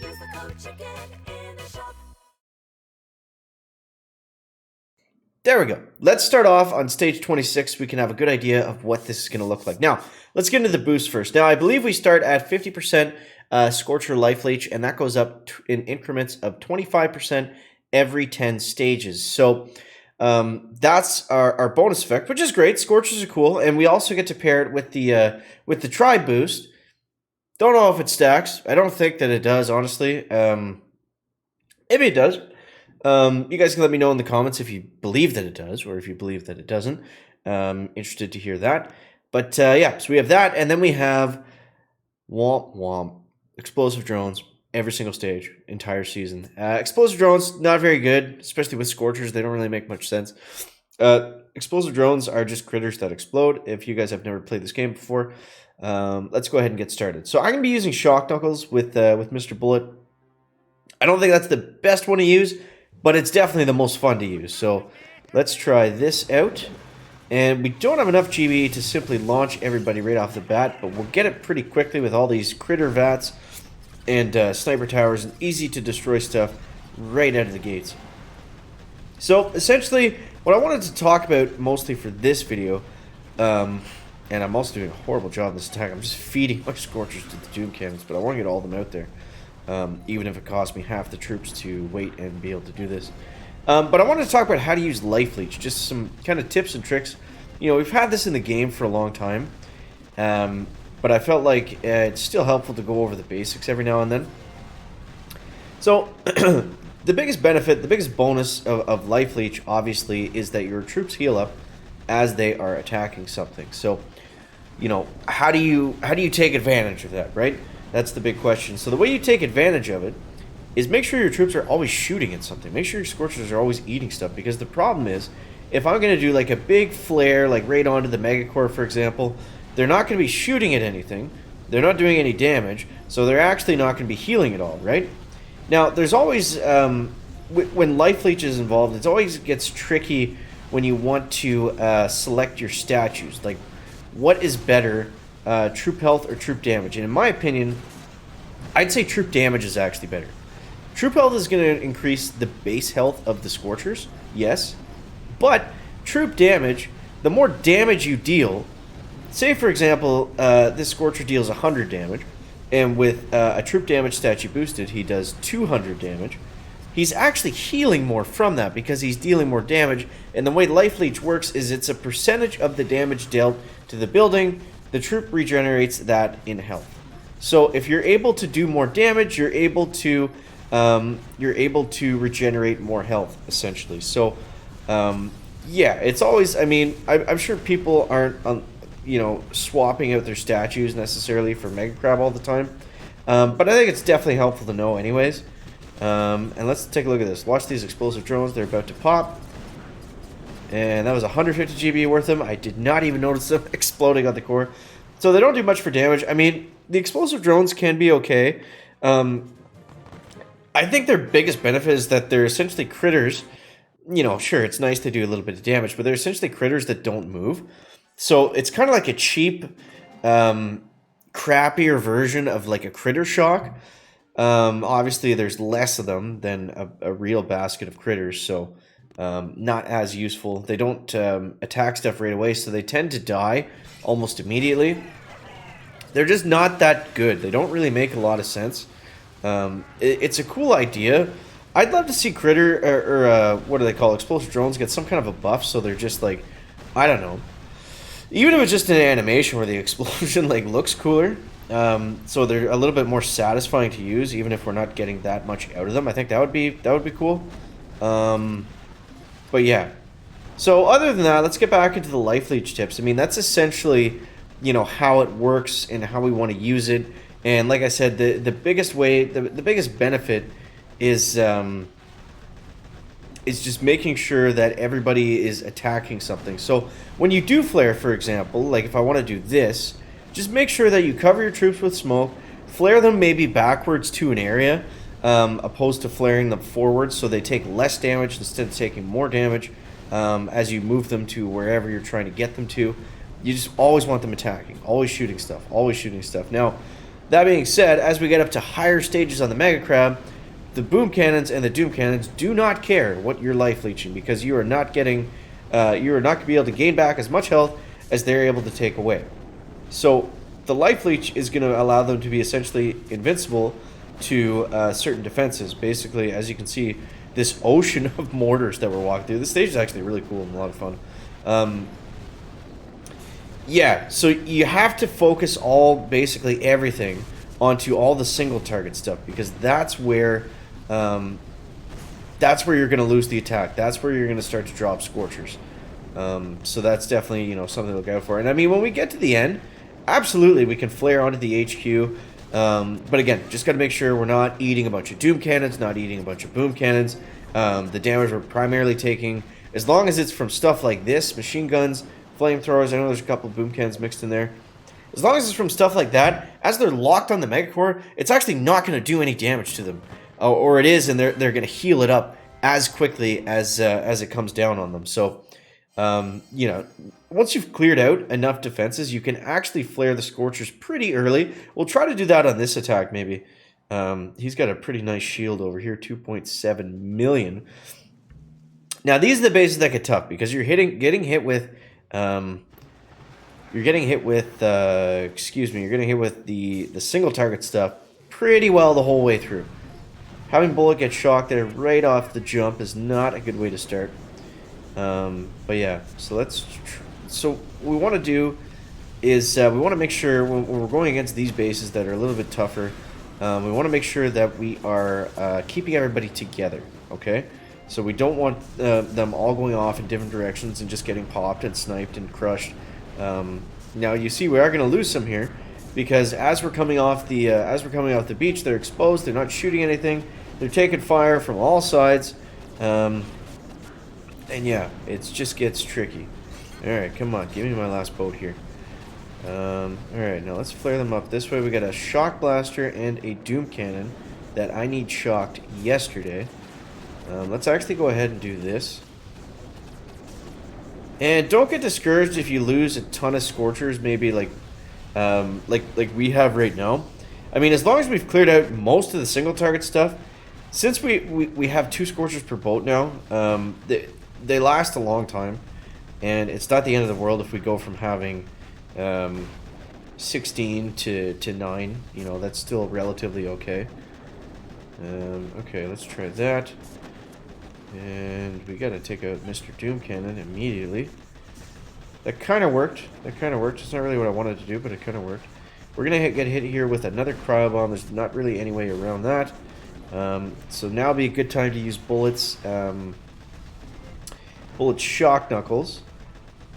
Use the code CHICKEN in the shop. There we go. Let's start off on stage 26. We can have a good idea of what this is going to look like. Now, let's get into the boost first. Now, I believe we start at 50% Scorcher Life Leech, and that goes up in increments of 25% every 10 stages. So that's our bonus effect, which is great. Scorchers are cool, and we also get to pair it with the Tribe boost. Don't know if it stacks. I don't think that it does, honestly. Maybe it does. You guys can let me know in the comments if you believe that it does or if you believe that it doesn't. Interested to hear that. But yeah, so we have that, and then we have Womp Womp. Explosive drones, every single stage, entire season. Explosive drones, not very good, especially with Scorchers. They don't really make much sense. Explosive drones are just critters that explode. If you guys have never played this game before, let's go ahead and get started. So I'm going to be using Shock Knuckles with Mr. Bullet. I don't think that's the best one to use, but it's definitely the most fun to use. So let's try this out. And we don't have enough GB to simply launch everybody right off the bat, but we'll get it pretty quickly with all these critter vats and sniper towers and easy to destroy stuff right out of the gates. So essentially, what I wanted to talk about mostly for this video, and I'm also doing a horrible job in this attack. I'm just feeding my Scorchers to the Doom Cannons, but I want to get all of them out there. Even if it costs me half the troops to wait and be able to do this. But I wanted to talk about how to use Life Leech, just some kind of tips and tricks. You know, we've had this in the game for a long time, but I felt like it's still helpful to go over the basics every now and then. So, the biggest benefit, the biggest bonus of Life Leech, obviously, is that your troops heal up as they are attacking something. So, you know, how do you take advantage of that, right? That's the big question. So the way you take advantage of it is make sure your troops are always shooting at something. Make sure your Scorchers are always eating stuff, because the problem is, if I'm going to do like a big flare, like right onto the Megacore, for example, they're not going to be shooting at anything. They're not doing any damage, so they're actually not going to be healing at all, right? Now, there's always, when Life Leech is involved, it always gets tricky when you want to select your statues. Like, what is better, troop health or troop damage? And in my opinion, I'd say troop damage is actually better. Troop health is going to increase the base health of the Scorchers, yes. But troop damage, the more damage you deal, say for example, this Scorcher deals 100 damage, and with a troop damage statue boosted, he does 200 damage. He's actually healing more from that because he's dealing more damage, and the way Life Leech works is it's a percentage of the damage dealt to the building. The troop regenerates that in health. So if you're able to do more damage, you're able to regenerate more health, essentially. So yeah, it's always, I mean, I'm sure people aren't you know, swapping out their statues necessarily for Mega Crab all the time, but I think it's definitely helpful to know anyways. And let's take a look at this. Watch these explosive drones. They're about to pop. And that was 150 GB worth of them. I did not even notice them exploding on the core. So they don't do much for damage. I mean, the explosive drones can be okay. I think their biggest benefit is that they're essentially critters. You know, sure, it's nice to do a little bit of damage, but they're essentially critters that don't move. So it's kind of like a cheap, crappier version of like a critter shock. Obviously, there's less of them than a real basket of critters, so not as useful. They don't attack stuff right away, so they tend to die almost immediately. They're just not that good. They don't really make a lot of sense. It's a cool idea. I'd love to see critter, or what do they call explosive drones, get some kind of a buff, so they're just like, I don't know. Even if it's just an animation where the explosion like looks cooler, so they're a little bit more satisfying to use, even if we're not getting that much out of them. I think that would be cool. But yeah. So other than that, let's get back into the Life Leech tips. I mean, that's essentially, you know, how it works and how we want to use it. And like I said, the biggest way, the biggest benefit is just making sure that everybody is attacking something. So when you do flare, for example, like if I want to do this, just make sure that you cover your troops with smoke, flare them maybe backwards to an area, opposed to flaring them forwards, so they take less damage instead of taking more damage as you move them to wherever you're trying to get them to. You just always want them attacking, always shooting stuff, always shooting stuff. Now, That being said, as we get up to higher stages on the Mega Crab, the Boom Cannons and the Doom Cannons do not care what you're life leeching, because you are not getting, you are not going to be able to gain back as much health as they're able to take away. So the life leech is going to allow them to be essentially invincible to certain defenses. Basically, as you can see, this ocean of mortars that we're walking through. This stage is actually really cool and a lot of fun. Yeah, so you have to focus basically everything onto all the single target stuff, because that's where you're going to lose the attack. That's where you're going to start to drop Scorchers. So that's definitely, something to look out for. And I mean, when we get to the end, absolutely we can flare onto the HQ. But again, just got to make sure we're not eating a bunch of Doom Cannons, not eating a bunch of Boom Cannons. The damage we're primarily taking, as long as it's from stuff like this, machine guns, flamethrowers, I know there's a couple of Boom Cannons mixed in there. As long as it's from stuff like that, as they're locked on the Megacore, it's actually not going to do any damage to them. Or it is, and they're going to heal it up as quickly as it comes down on them. So, once you've cleared out enough defenses, you can actually flare the Scorchers pretty early. We'll try to do that on this attack, maybe. He's got a pretty nice shield over here, 2.7 million. Now, these are the bases that get tough, because you're getting hit with the single target stuff pretty well the whole way through. Having Bullet get shocked there right off the jump is not a good way to start. But yeah, so what we want to do is we want to make sure when we're going against these bases that are a little bit tougher, we want to make sure that we are keeping everybody together, okay? So we don't want them all going off in different directions and just getting popped and sniped and crushed. Now you see we are going to lose some here, because as we're coming off the beach, they're exposed. They're not shooting anything. They're taking fire from all sides. And yeah, it just gets tricky. Alright, come on. Give me my last boat here. Alright, now let's flare them up. This way we got a shock blaster and a doom cannon that I need shocked yesterday. Let's actually go ahead and do this. And don't get discouraged if you lose a ton of Scorchers, maybe like we have right now. I mean, as long as we've cleared out most of the single target stuff, since we have 2 Scorchers per boat now, they last a long time, and it's not the end of the world if we go from having 16 to 9. You know, that's still relatively okay. Okay, let's try that. And we gotta take out Mr. Doom Cannon immediately. That kind of worked. It's not really what I wanted to do, but it kind of worked. We're gonna get hit here with another cryo bomb. There's not really any way around that. So now would be a good time to use bullets. Bullet shock knuckles.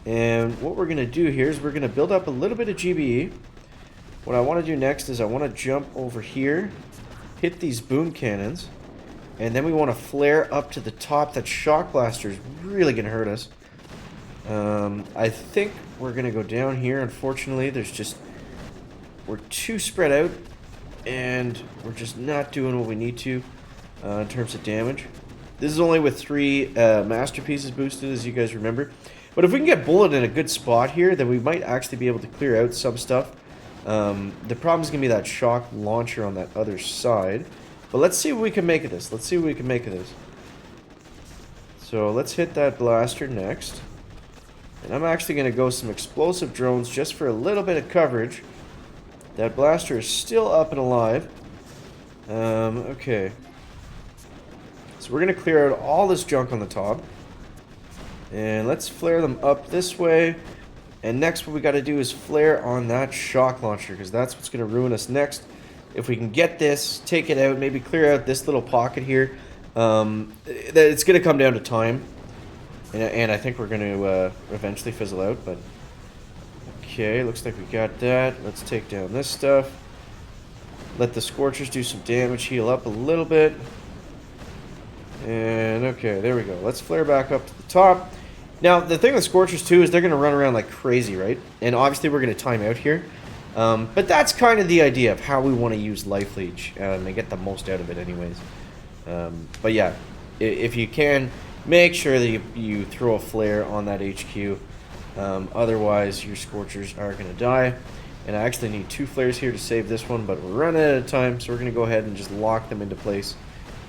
And what we're gonna do here is we're gonna build up a little bit of GBE. What I want to do next is I want to jump over here, hit these boom cannons. And then we want to flare up to the top. That shock blaster is really going to hurt us. I think we're going to go down here. Unfortunately, we're too spread out. And we're just not doing what we need to in terms of damage. This is only with 3 masterpieces boosted, as you guys remember. But if we can get Bullet in a good spot here, then we might actually be able to clear out some stuff. The problem is going to be that shock launcher on that other side. But let's see what we can make of this. So let's hit that blaster next. And I'm actually going to go some explosive drones just for a little bit of coverage. That blaster is still up and alive. Okay. So we're going to clear out all this junk on the top. And let's flare them up this way. And next what we got to do is flare on that shock launcher, because that's what's going to ruin us next. If we can get this, take it out, maybe clear out this little pocket here, it's going to come down to time. And I think we're going to eventually fizzle out. But okay, looks like we got that. Let's take down this stuff. Let the Scorchers do some damage, heal up a little bit. And okay, there we go. Let's flare back up to the top. Now, the thing with Scorchers too is they're going to run around like crazy, right? And obviously we're going to time out here. But that's kind of the idea of how we want to use Life Leech and get the most out of it anyways. But yeah, if you can, make sure that you throw a flare on that HQ. Otherwise, your Scorchers are going to die. And I actually need 2 flares here to save this one, but we're running out of time, so we're going to go ahead and just lock them into place.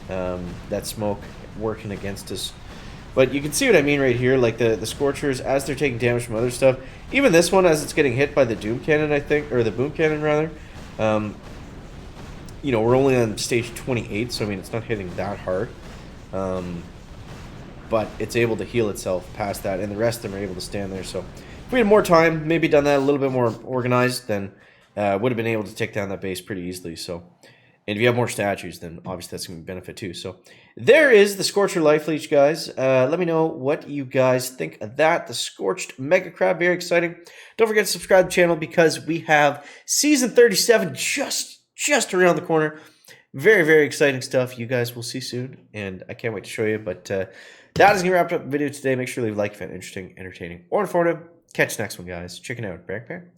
That smoke working against us. But you can see what I mean right here, like the Scorchers, as they're taking damage from other stuff. Even this one, as it's getting hit by the Doom Cannon, I think, or the Boom Cannon, rather. You know, we're only on stage 28, so I mean, it's not hitting that hard. But it's able to heal itself past that, and the rest of them are able to stand there, so... If we had more time, maybe done that a little bit more organized, then would have been able to take down that base pretty easily. So, and if you have more statues, then obviously that's going to benefit too. So, there is the Scorcher Life Leech, guys. Let me know what you guys think of that. The Scorched Mega Crab, very exciting. Don't forget to subscribe to the channel because we have Season 37 just around the corner. Very, very exciting stuff. You guys will see soon, and I can't wait to show you. But that is going to wrap up the video today. Make sure you leave a like if you found it interesting, entertaining, or informative. Catch the next one, guys. Chicken out. Bear.